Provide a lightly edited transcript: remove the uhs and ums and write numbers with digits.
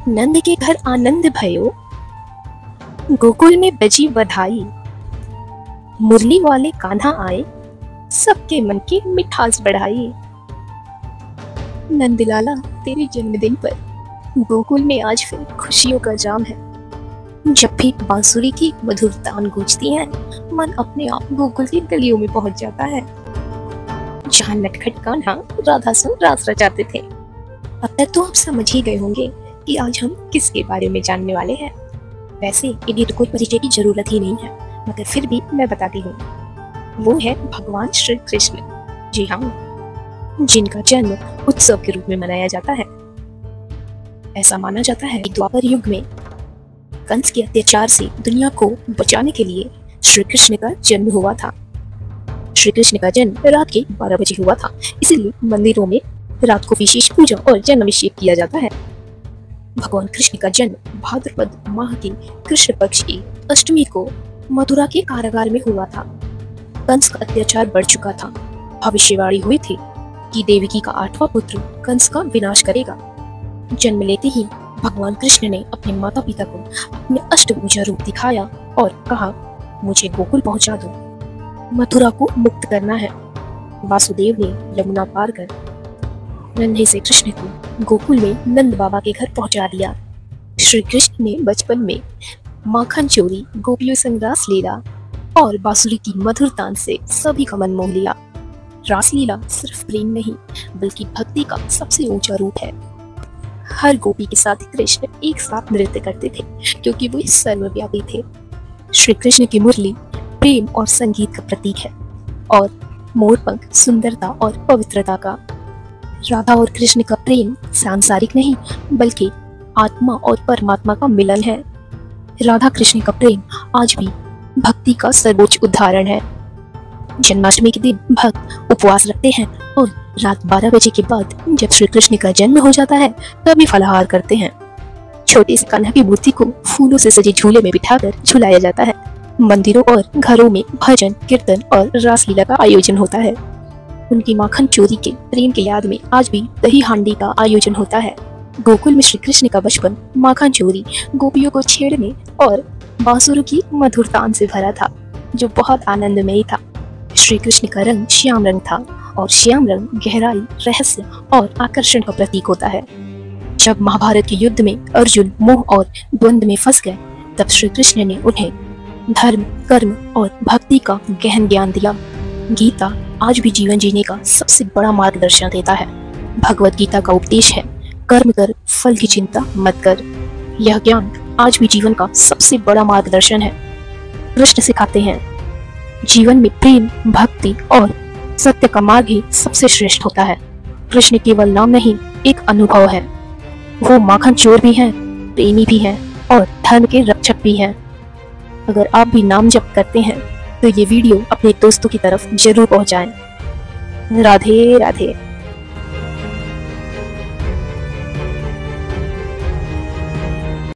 नंद के घर आनंद भयो, गोकुल में बजी बधाई। मुरली वाले कान्हा आए, सबके मन की मिठास बढ़ाई। नंदलाला, तेरे जन्मदिन पर गोकुल में आज फिर खुशियों का जाम है। जब भी बांसुरी की मधुर तान गूंजती है, मन अपने आप गोकुल की गलियों में पहुंच जाता है, जहाँ नटखट कान्हा राधा से रास रचाते थे। अब तक तो आप समझ ही गए होंगे कि आज हम किसके बारे में जानने वाले हैं। वैसे इन्हें तो कोई परिचय की जरूरत ही नहीं है, मगर फिर भी मैं बताती हूँ। वो है भगवान श्री कृष्ण। जी हाँ, जिनका जन्म उत्सव के रूप में मनाया जाता है। ऐसा माना जाता है कि द्वापर युग में कंस के अत्याचार से दुनिया को बचाने के लिए श्री कृष्ण का जन्म हुआ था। श्री कृष्ण का जन्म रात के 12 बजे हुआ था, इसीलिए मंदिरों में रात को विशेष पूजा और जन्माभिषेक किया जाता है। भगवान कृष्ण का जन्म भाद्रपद माह की कृष्ण पक्ष की अष्टमी को मथुरा के कारागार में हुआ था। कंस का अत्याचार बढ़ चुका था। भविष्यवाणी हुई थी कि देवकी का 8वां पुत्र कंस का विनाश करेगा। जन्म लेते ही भगवान कृष्ण ने अपने माता पिता को अपने अष्टभुजा रूप दिखाया और कहा, मुझे गोकुल पहुंचा दो, मथुरा को मुक्त करना है। वासुदेव ने यमुना पार कर नन्हे से कृष्ण को गोकुल में नंद बाबा के घर पहुंचा दिया। श्री कृष्ण ने बचपन में माखन चोरी, गोपियों संग रास लीला और बांसुरी की मधुर तान से सभी का मन मोह लिया। रासलीला सिर्फ प्रेम नहीं, बल्कि भक्ति का सबसे ऊंचा रूप है। हर गोपी के साथ कृष्ण एक साथ नृत्य करते थे, क्योंकि वो सर्वव्यापी थे। श्री कृष्ण की मुरली प्रेम और संगीत का प्रतीक है, और मोरपंख सुंदरता और पवित्रता का। राधा और कृष्ण का प्रेम सांसारिक नहीं, बल्कि आत्मा और परमात्मा का मिलन है। राधा कृष्ण का प्रेम आज भी भक्ति का सर्वोच्च उदाहरण है। जन्माष्टमी के दिन भक्त उपवास रखते हैं और रात 12 बजे के बाद जब श्री कृष्ण का जन्म हो जाता है, तभी फलाहार करते हैं। छोटे से कान्हा की मूर्ति को फूलों से सजे झूले में बिठाकर झुलाया जाता है। मंदिरों और घरों में भजन, कीर्तन और रासलीला का आयोजन होता है। उनकी माखन चोरी के प्रेम के याद में आज भी दही हांडी का आयोजन होता है। गोकुल में श्री कृष्ण का बचपन माखन चोरी, गोपियों को छेड़ने और बांसुरी की मधुर तान से भरा था, जो बहुत आनंदमयी था। श्री कृष्ण का रंग श्याम रंग था, और श्याम रंग गहराई, रहस्य और आकर्षण का प्रतीक होता है। जब महाभारत के युद्ध में अर्जुन मोह और द्वंद्व में फंस गए, तब श्री कृष्ण ने उन्हें धर्म, कर्म और भक्ति का गहन ज्ञान दिया। गीता आज भी जीवन जीने का सबसे बड़ा मार्गदर्शन देता है। भगवत गीता का उपदेश है, कर्म कर, फल की चिंता मत कर। यह ज्ञान आज भी जीवन का सबसे बड़ा मार्गदर्शन है। कृष्ण सिखाते हैं, जीवन में प्रेम, भक्ति और सत्य का मार्ग ही सबसे श्रेष्ठ होता है। कृष्ण केवल नाम नहीं, एक अनुभव है। वो माखन चोर भी हैं, प्रेमी भी हैं और धर्म के रक्षक भी हैं। अगर आप भी नाम जप करते हैं तो ये वीडियो अपने दोस्तों की तरफ जरूर पहुंचाएं। राधे राधे।